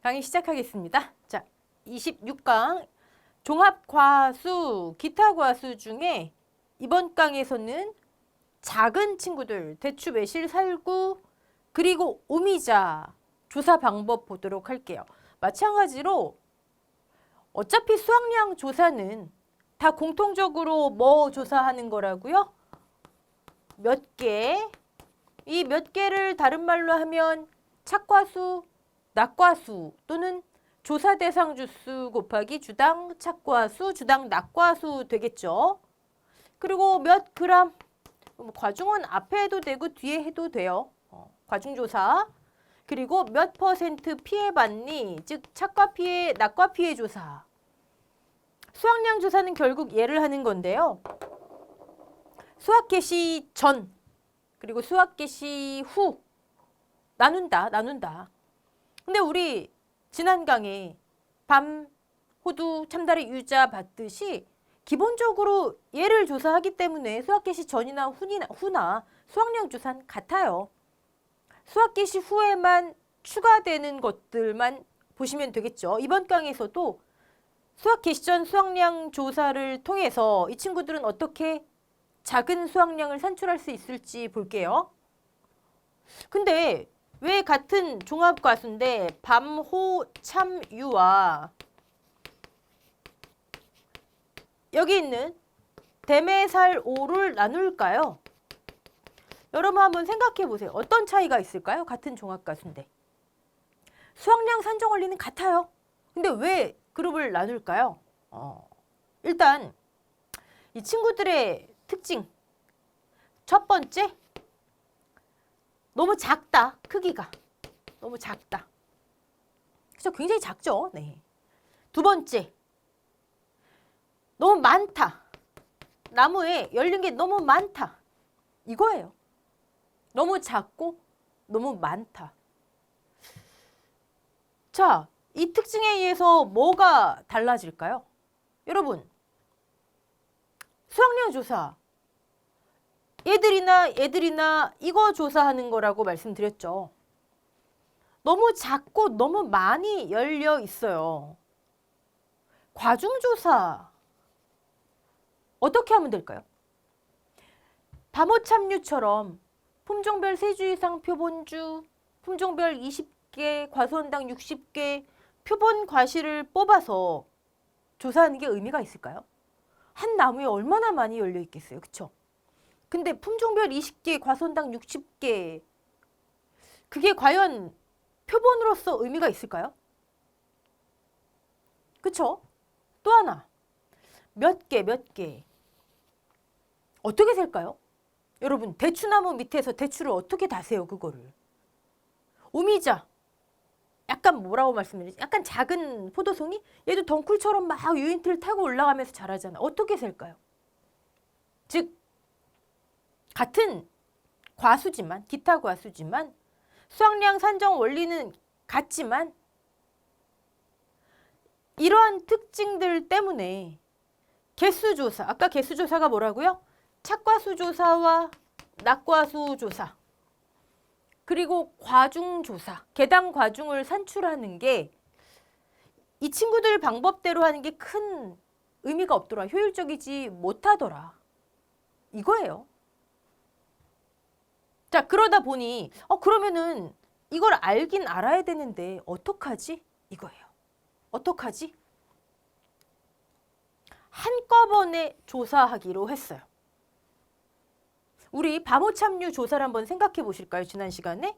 강의 시작하겠습니다. 자, 26강 종합과수, 기타과수 중에 이번 강에서는 작은 친구들, 대추, 매실, 살구, 그리고 오미자 조사 방법 보도록 할게요. 마찬가지로 어차피 수학량 조사는 다 공통적으로 뭐 조사하는 거라고요? 몇 개. 이 몇 개를 다른 말로 하면 착과수, 낙과수 또는 조사 대상 주수 곱하기 주당 착과수, 주당 낙과수 되겠죠. 그리고 몇 그램, 과중은 앞에 해도 되고 뒤에 해도 돼요. 과중조사. 그리고 몇 퍼센트 피해받니, 즉 착과 피해, 낙과 피해 조사. 수학량 조사는 결국 얘를 하는 건데요. 수학 개시 전 그리고 수학 개시 후 나눈다. 근데 우리 지난 강에 밤, 호두, 참다리, 유자 봤듯이 기본적으로 얘를 조사하기 때문에 수학 개시 전이나 후나 수학량 조사는 같아요. 수학 개시 후에만 추가되는 것들만 보시면 되겠죠. 이번 강에서도 수학 개시 전 수학량 조사를 통해서 이 친구들은 어떻게 작은 수학량을 산출할 수 있을지 볼게요. 근데 왜 같은 종합과수인데 밤, 호, 참, 유와 여기 있는 대매, 살, 오를 나눌까요? 여러분 한번 생각해 보세요. 어떤 차이가 있을까요? 같은 종합과수인데. 수학량 산정 원리는 같아요. 근데 왜 그룹을 나눌까요? 일단 이 친구들의 특징. 첫 번째, 너무 작다. 크기가. 너무 작다. 그래서 굉장히 작죠. 네. 두 번째, 너무 많다. 나무에 열린 게 너무 많다. 이거예요. 너무 작고 너무 많다. 자, 이 특징에 의해서 뭐가 달라질까요? 여러분, 수학량 조사. 얘들이나 이거 조사하는 거라고 말씀드렸죠. 너무 작고 너무 많이 열려 있어요. 과중조사 어떻게 하면 될까요? 밤호참류처럼 품종별 3주 이상 표본주, 품종별 20개, 과수원당 60개 표본 과실을 뽑아서 조사하는 게 의미가 있을까요? 한 나무에 얼마나 많이 열려 있겠어요. 그쵸? 근데 품종별 20개, 과수원당 60개 그게 과연 표본으로서 의미가 있을까요? 그쵸? 또 하나, 몇 개. 어떻게 셀까요? 여러분, 대추나무 밑에서 대추를 어떻게 다세요, 그거를? 오미자, 약간 뭐라고 말씀드리지? 약간 작은 포도송이? 얘도 덩쿨처럼 막 유인트를 타고 올라가면서 자라잖아. 어떻게 셀까요? 즉, 같은 과수지만, 기타 과수지만 수학량 산정 원리는 같지만 이러한 특징들 때문에 개수조사, 아까 개수조사가 뭐라고요? 착과수조사와 낙과수조사 그리고 과중조사, 개당 과중을 산출하는 게 이 친구들 방법대로 하는 게 큰 의미가 없더라. 효율적이지 못하더라. 이거예요. 자, 그러다 보니 그러면은 이걸 알긴 알아야 되는데 어떡하지? 이거예요. 어떡하지? 한꺼번에 조사하기로 했어요. 우리 밤호참류 조사를 한번 생각해 보실까요? 지난 시간에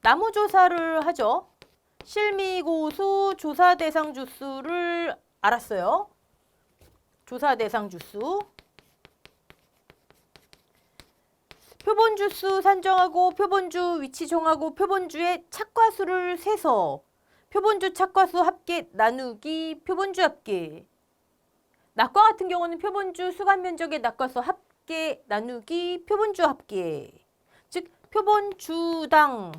나무 조사를 하죠. 실미고수 조사 대상 주수를 알았어요. 조사 대상 주수. 표본주 수 산정하고 표본주 위치 정하고 표본주의 착과수를 세서 표본주 착과수 합계 나누기 표본주 합계. 낙과 같은 경우는 표본주 수간 면적의 낙과수 합계 나누기 표본주 합계. 즉 표본주당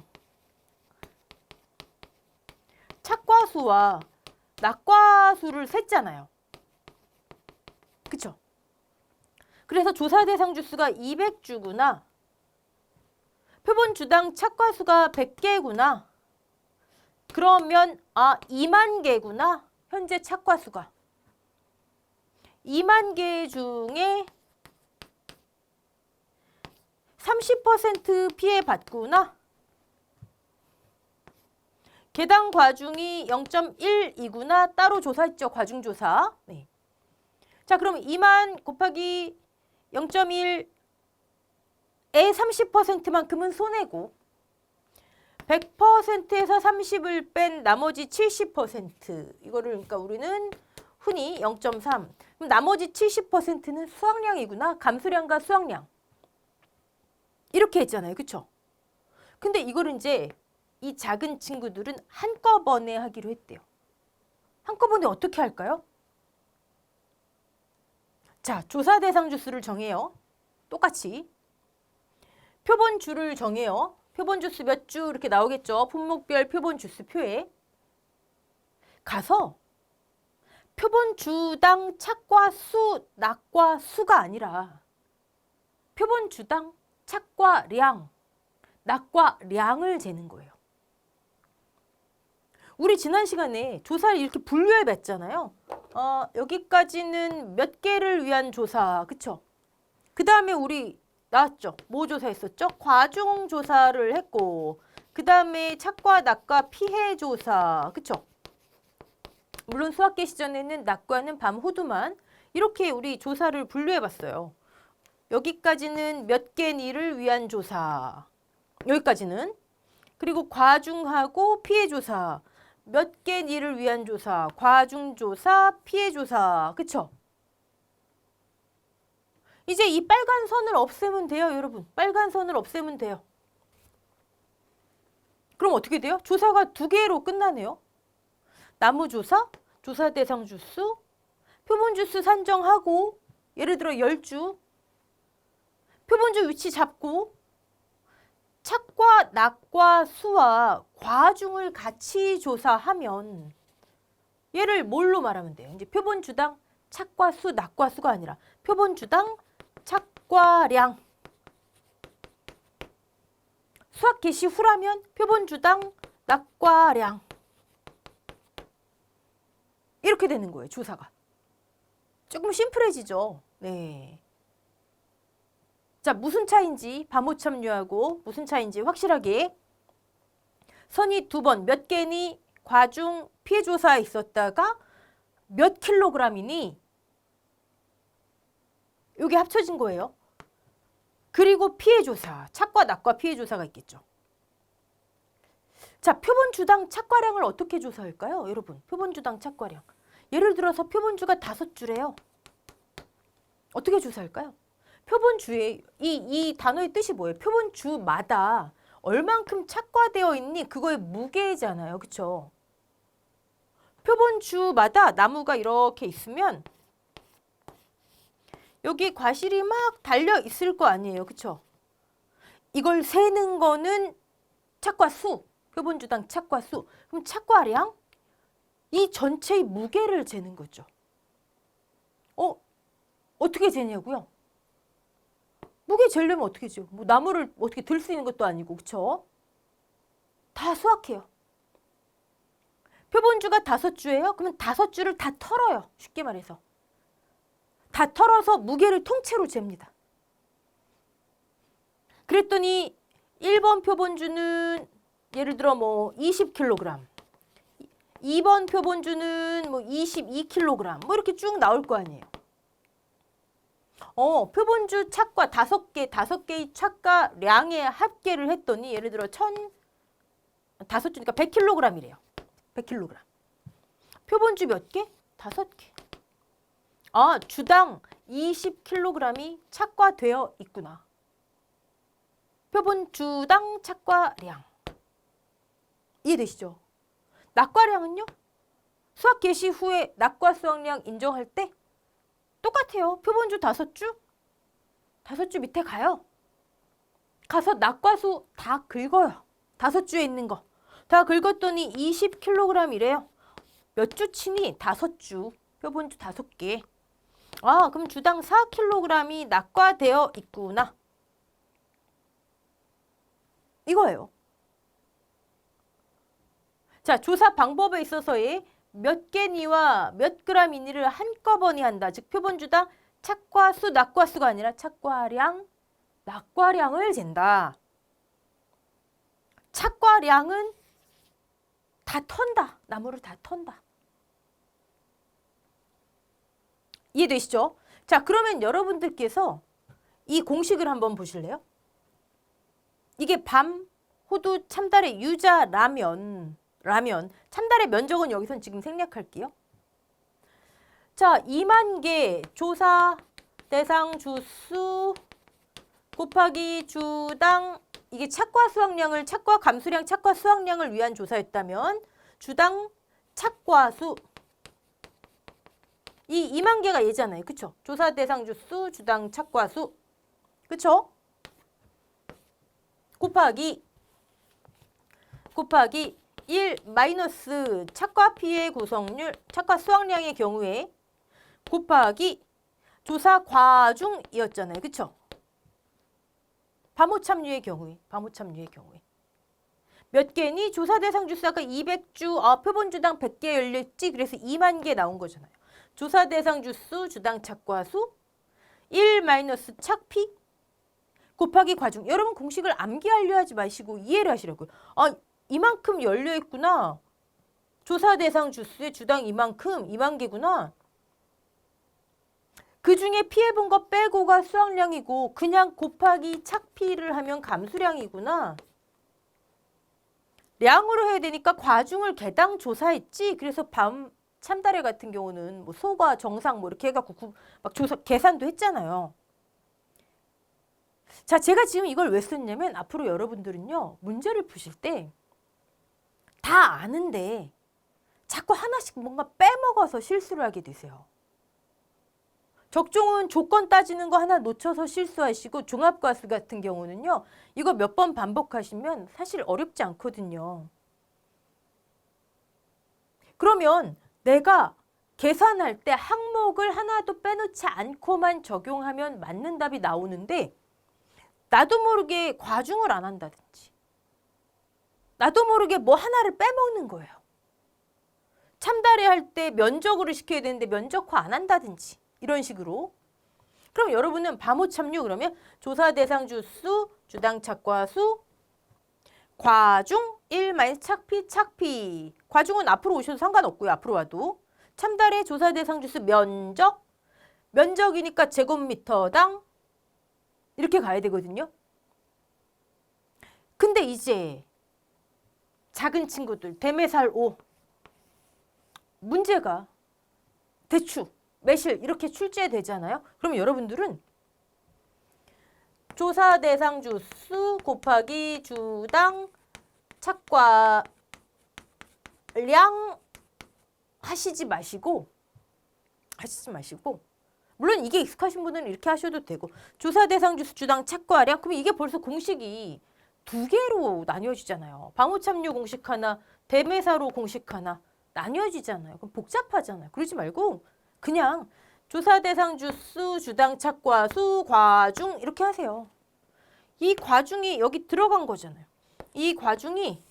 착과수와 낙과수를 셌잖아요. 그쵸? 그래서 조사 대상 주수가 200주구나. 표본주당 착과수가 100개구나. 그러면 2만 개구나. 현재 착과 수가. 2만 개 중에 30% 피해 받구나. 개당 과중이 0.1이구나. 따로 조사했죠. 과중조사. 네. 자, 그럼 2만 곱하기 0.1의 30%만큼은 손해고 100%에서 30을 뺀 나머지 70% 이거를 그러니까 우리는 흔히 0.3. 그럼 나머지 70%는 수확량이구나. 감수량과 수확량. 이렇게 했잖아요. 그쵸? 근데 이거를 이제 이 작은 친구들은 한꺼번에 하기로 했대요. 한꺼번에 어떻게 할까요? 자, 조사 대상 주수를 정해요. 똑같이. 표본 주를 정해요. 표본 주수 몇 주 이렇게 나오겠죠. 품목별 표본 주수 표에. 가서 표본 주당 착과 수, 낙과 수가 아니라 표본 주당 착과 량, 낙과 량을 재는 거예요. 우리 지난 시간에 조사를 이렇게 분류해 봤잖아요. 여기까지는 몇 개를 위한 조사, 그쵸? 그 다음에 우리 나왔죠? 뭐 조사했었죠? 과중 조사를 했고, 그 다음에 착과 낙과 피해 조사, 그쵸? 물론 수학계 시전에는 낙과는 밤 호두만 이렇게 우리 조사를 분류해 봤어요. 여기까지는 몇 개 일을 위한 조사, 여기까지는. 그리고 과중하고 피해 조사, 몇 개 일을 위한 조사, 과중 조사, 피해 조사, 그쵸? 이제 이 빨간 선을 없애면 돼요, 여러분. 빨간 선을 없애면 돼요. 그럼 어떻게 돼요? 조사가 2개로 끝나네요. 나무 조사, 조사 대상 주수, 표본 주수 산정하고 예를 들어 10주 표본주 위치 잡고 착과 낙과 수와 과중을 같이 조사하면 얘를 뭘로 말하면 돼요? 이제 표본주당 착과 수, 낙과 수가 아니라 표본주당 착과 량. 수학 개시 후라면 표본주당 낙과 량. 이렇게 되는 거예요, 조사가. 조금 심플해지죠. 네. 자, 무슨 차이인지 밤오참류하고 무슨 차이인지 확실하게. 선이 2번 몇 개니 과중 피해 조사에 있었다가 몇 킬로그램이니 이게 합쳐진 거예요. 그리고 피해 조사, 착과 낙과 피해 조사가 있겠죠. 자, 표본주당 착과량을 어떻게 조사할까요? 여러분, 표본주당 착과량. 예를 들어서 표본주가 5주래요. 어떻게 조사할까요? 표본주에 이 단어의 뜻이 뭐예요? 표본주마다 얼만큼 착과되어 있니? 그거의 무게잖아요. 그쵸? 표본주마다 나무가 이렇게 있으면 여기 과실이 막 달려 있을 거 아니에요. 그쵸? 이걸 세는 거는 착과수, 표본주당 착과수. 그럼 착과량? 이 전체의 무게를 재는 거죠. 어떻게 재냐고요? 무게 재려면 어떻게 재요? 뭐 나무를 어떻게 들 수 있는 것도 아니고, 그쵸? 다 수확해요. 표본주가 5주예요? 그러면 5주를 다 털어요. 쉽게 말해서. 다 털어서 무게를 통째로 잽니다. 그랬더니 1번 표본주는 예를 들어 뭐 20kg, 2번 표본주는 뭐 22kg, 뭐 이렇게 쭉 나올 거 아니에요. 표본주 착과 5개의 착과량의 합계를 했더니 예를 들어 5주니까 100kg이래요. 100kg. 표본주 몇 개? 5개. 주당 20kg이 착과되어 있구나. 표본주당 착과량. 이해되시죠? 낙과량은요? 수학 개시 후에 낙과 수확량 인정할 때 똑같아요. 표본주 5주? 5주 밑에 가요. 가서 낙과수 다 긁어요. 5주에 있는 거. 다 긁었더니 20kg이래요. 몇 주 치니? 5주. 표본주 5개. 그럼 주당 4kg이 낙과되어 있구나. 이거예요. 자, 조사 방법에 있어서의 몇 개니와 몇 그램이니를 한꺼번에 한다. 즉 표본주당 착과수, 낙과수가 아니라 착과량, 낙과량을 잰다. 착과량은 다 턴다. 나무를 다 턴다. 이해되시죠? 자, 그러면 여러분들께서 이 공식을 한번 보실래요? 이게 밤, 호두, 참달의 유자, 라면. 참달의 면적은 여기선 지금 생략할게요. 자, 2만 개 조사 대상 주수 곱하기 주당, 이게 착과 수확량을, 착과 감수량, 착과 수확량을 위한 조사였다면 주당 착과수, 이 2만 개가 얘잖아요. 그쵸? 조사 대상 주수, 주당 착과수. 그쵸? 곱하기 1 마이너스 착과 피의 구성률, 착과 수확량의 경우에 곱하기 조사 과중이었잖아요. 그쵸? 밤호 참류의 경우에. 몇 개니? 조사 대상 주수 아까 200주, 표본주당 100개 열렸지? 그래서 2만 개 나온 거잖아요. 조사 대상 주수, 주당 착과수 1 마이너스 착피 곱하기 과중. 여러분 공식을 암기하려 하지 마시고 이해를 하시라고요. 아, 이만큼 열려있구나. 조사 대상 주수의 주당 이만큼, 2만 개구나. 그 중에 피해본 거 빼고가 수확량이고 그냥 곱하기 착피를 하면 감수량이구나. 량으로 해야 되니까 과중을 개당 조사했지. 그래서 밤 참다래 같은 경우는 뭐 소과 정상 뭐 이렇게 해갖고 막 조사 계산도 했잖아요. 자, 제가 지금 이걸 왜 썼냐면 앞으로 여러분들은요 문제를 푸실 때 다 아는데 자꾸 하나씩 뭔가 빼먹어서 실수를 하게 되세요. 적종은 조건 따지는 거 하나 놓쳐서 실수하시고 종합과수 같은 경우는요 이거 몇 번 반복하시면 사실 어렵지 않거든요. 그러면 내가 계산할 때 항목을 하나도 빼놓지 않고만 적용하면 맞는 답이 나오는데 나도 모르게 과중을 안 한다든지 나도 모르게 뭐 하나를 빼먹는 거예요. 참다래 할 때 면적으로 시켜야 되는데 면적화 안 한다든지 이런 식으로. 그럼 여러분은 밤호 참류 그러면 조사 대상 주수, 주당 착과수, 과중 1 마이너스 착피. 과중은 앞으로 오셔도 상관없고요. 앞으로 와도. 참다래 조사 대상 주수 면적이니까 제곱미터당 이렇게 가야 되거든요. 근데 이제 작은 친구들 대매살 5 문제가 대추, 매실 이렇게 출제되잖아요. 그럼 여러분들은 조사 대상 주수 곱하기 주당 착과량 하시지 마시고 물론 이게 익숙하신 분들은 이렇게 하셔도 되고 조사 대상 주수 주당 착과량 그럼 이게 벌써 공식이 두 개로 나뉘어지잖아요. 방호참류 공식 하나, 대매사로 공식 하나 나뉘어지잖아요. 그럼 복잡하잖아요. 그러지 말고 그냥 조사 대상 주수, 주당 착과수, 과중 이렇게 하세요. 이 과중이 여기 들어간 거잖아요. 이 과중이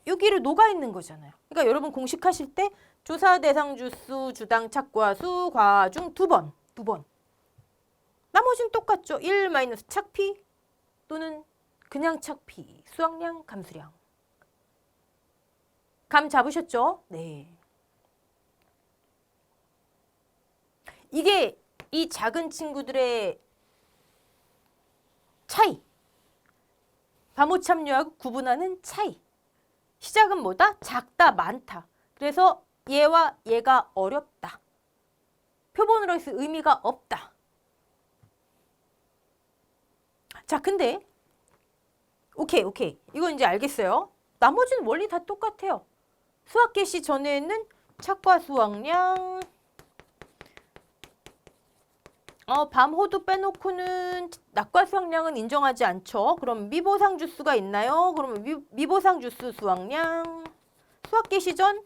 여기로 녹아 있는 거잖아요. 그러니까 여러분 공식 하실 때 조사 대상 주수, 주당 착과수, 과중 두 번. 나머지는 똑같죠. 1 마이너스 착피 또는 그냥 착피, 수확량, 감수량. 감 잡으셨죠? 네. 이게 이 작은 친구들의 차이. 밤호참류하고 구분하는 차이. 시작은 뭐다? 작다, 많다. 그래서 얘와 얘가 어렵다. 표본으로 해서 의미가 없다. 자, 근데 오케이. 이건 이제 알겠어요. 나머지는 원리 다 똑같아요. 수학 개시 전에는 착과 수확량, 밤호두 빼놓고는 낙과 수확량은 인정하지 않죠. 그럼 미보상 주수가 있나요? 그러면 미보상 주수 수확량, 수학 개시 전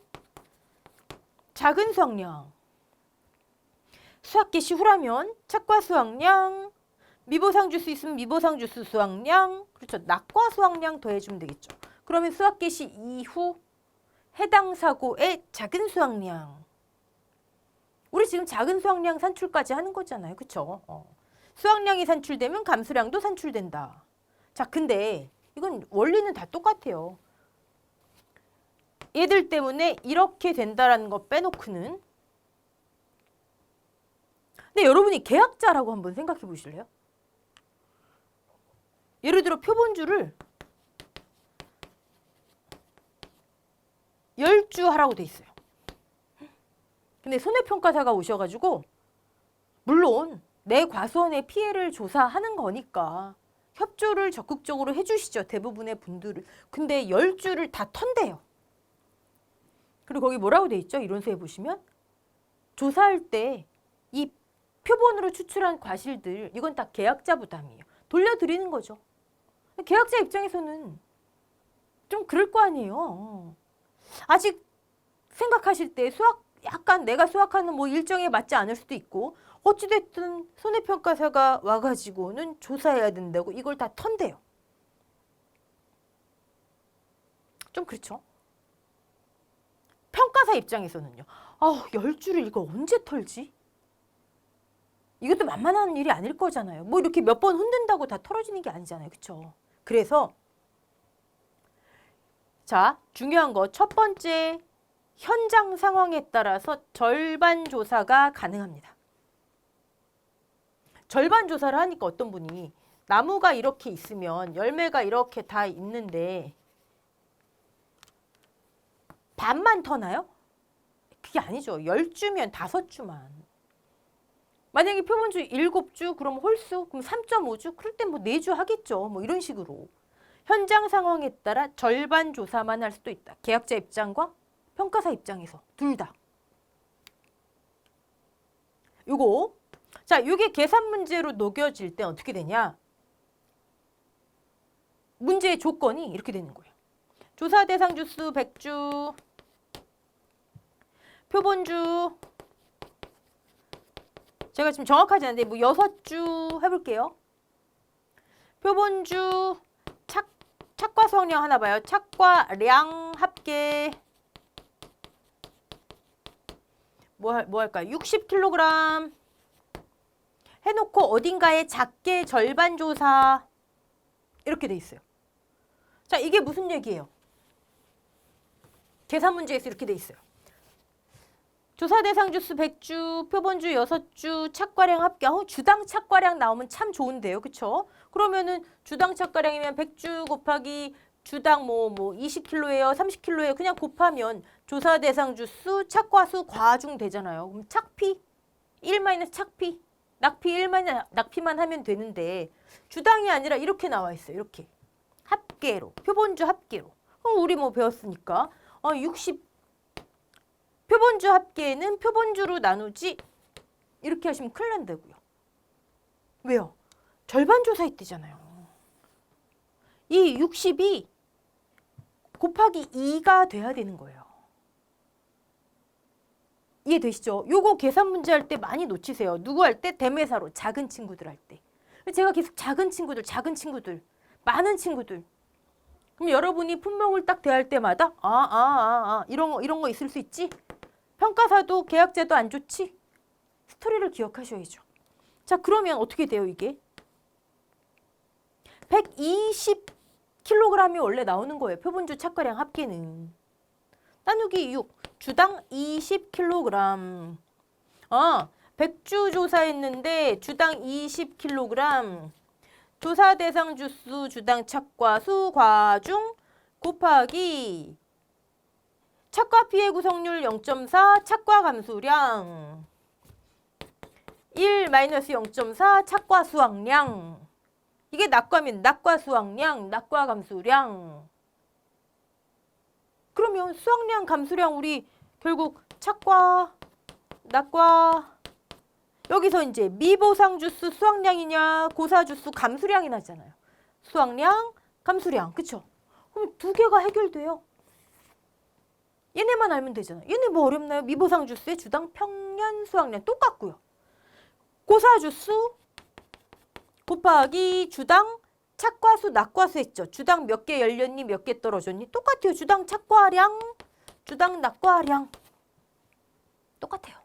작은 수확량, 수학 개시 후라면 착과 수확량, 미보상 주수 있으면 미보상 주수 수확량, 그렇죠. 낙과 수확량 더해주면 되겠죠. 그러면 수학 개시 이후 해당 사고의 작은 수확량. 우리 지금 작은 수확량 산출까지 하는 거잖아요. 그쵸? 수확량이 산출되면 감수량도 산출된다. 자, 근데 이건 원리는 다 똑같아요. 얘들 때문에 이렇게 된다라는 거 빼놓고는. 근데 여러분이 계약자라고 한번 생각해 보실래요? 예를 들어 표본주를 10주 하라고 돼 있어요. 근데 손해평가사가 오셔가지고 물론 내 과수원의 피해를 조사하는 거니까 협조를 적극적으로 해주시죠. 대부분의 분들을. 근데 10주를 다 턴대요. 그리고 거기 뭐라고 돼 있죠? 이론서에 보시면 조사할 때 이 표본으로 추출한 과실들 이건 다 계약자 부담이에요. 돌려드리는 거죠. 계약자 입장에서는 좀 그럴 거 아니에요. 아직 생각하실 때 수학 약간 내가 수학하는 뭐 일정에 맞지 않을 수도 있고 어찌됐든 손해평가사가 와가지고는 조사해야 된다고 이걸 다 턴대요. 좀 그렇죠? 평가사 입장에서는요. 10주를 이거 언제 털지? 이것도 만만한 일이 아닐 거잖아요. 뭐 이렇게 몇 번 흔든다고 다 털어지는 게 아니잖아요. 그렇죠? 그래서 자, 중요한 거 첫 번째 현장 상황에 따라서 절반 조사가 가능합니다. 절반 조사를 하니까 어떤 분이 나무가 이렇게 있으면 열매가 이렇게 다 있는데 반만 터나요? 그게 아니죠. 10주면 5주만. 만약에 표본주 7주 그럼 홀수 그럼 3.5주 그럴 땐 뭐 4주 하겠죠. 뭐 이런 식으로. 현장 상황에 따라 절반 조사만 할 수도 있다. 계약자 입장과 평가사 입장에서 둘 다. 요거 자, 이게 계산 문제로 녹여질 때 어떻게 되냐? 문제의 조건이 이렇게 되는 거예요. 조사 대상 주수 100주, 표본주 제가 지금 정확하지 않은데 뭐 6주 해볼게요. 표본주 착과 수확량 하나 봐요. 착과량 합계 뭐 할까요? 60kg 해놓고 어딘가에 작게 절반 조사 이렇게 돼 있어요. 자, 이게 무슨 얘기예요? 계산 문제에서 이렇게 돼 있어요. 조사 대상 주수 100주, 표본주 6주, 착과량 합계. 주당 착과량 나오면 참 좋은데요. 그쵸? 그러면은 주당 착과량이면 100주 곱하기 주당 뭐 20kg예요, 30kg예요. 그냥 곱하면 조사 대상 주수, 착과수 과중 되잖아요. 그럼 착피 1 착피, 낙피 1 낙피만 하면 되는데 주당이 아니라 이렇게 나와 있어요. 이렇게 합계로, 표본주 합계로. 우리 뭐 배웠으니까 60 표본주 합계는 표본주로 나누지 이렇게 하시면 큰일 난다고요. 왜요? 절반 조사했대잖아요. 이 60이 곱하기 2가 돼야 되는 거예요. 이해되시죠? 요거 계산 문제 할 때 많이 놓치세요. 누구 할 때? 대매사로 작은 친구들 할 때. 제가 계속 작은 친구들, 많은 친구들. 그럼 여러분이 품목을 딱 대할 때마다 이런 거 있을 수 있지? 평가사도 계약자도 안 좋지? 스토리를 기억하셔야죠. 자, 그러면 어떻게 돼요, 이게? 120kg이 원래 나오는 거예요. 표본주 착과량 합계는. 나누기 6. 주당 20kg. 100주 조사했는데 주당 20kg. 조사 대상 주수 주당 착과수 과중 곱하기 착과 피해 구성률 0.4 착과 감소량 1-0.4 착과 수확량. 이게 낙과면 낙과 수확량, 낙과 감소량. 그러면 수확량, 감소량 우리 결국 착과, 낙과 여기서 이제 미보상 주수 수확량이냐 고사 주수 감소량이 나잖아요. 수확량, 감소량. 그쵸? 그럼 두 개가 해결돼요. 얘네만 알면 되잖아요. 얘네 뭐 어렵나요? 미보상 주수의 주당 평년 수확량 똑같고요. 고사 주수 곱하기 주당 착과수, 낙과수 했죠. 주당 몇 개 열렸니, 몇 개 떨어졌니? 똑같아요. 주당 착과량, 주당 낙과량 똑같아요.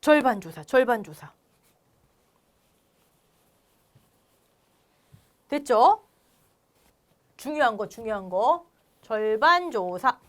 절반 조사, 절반 조사. 됐죠? 중요한 거, 중요한 거. 절반 조사.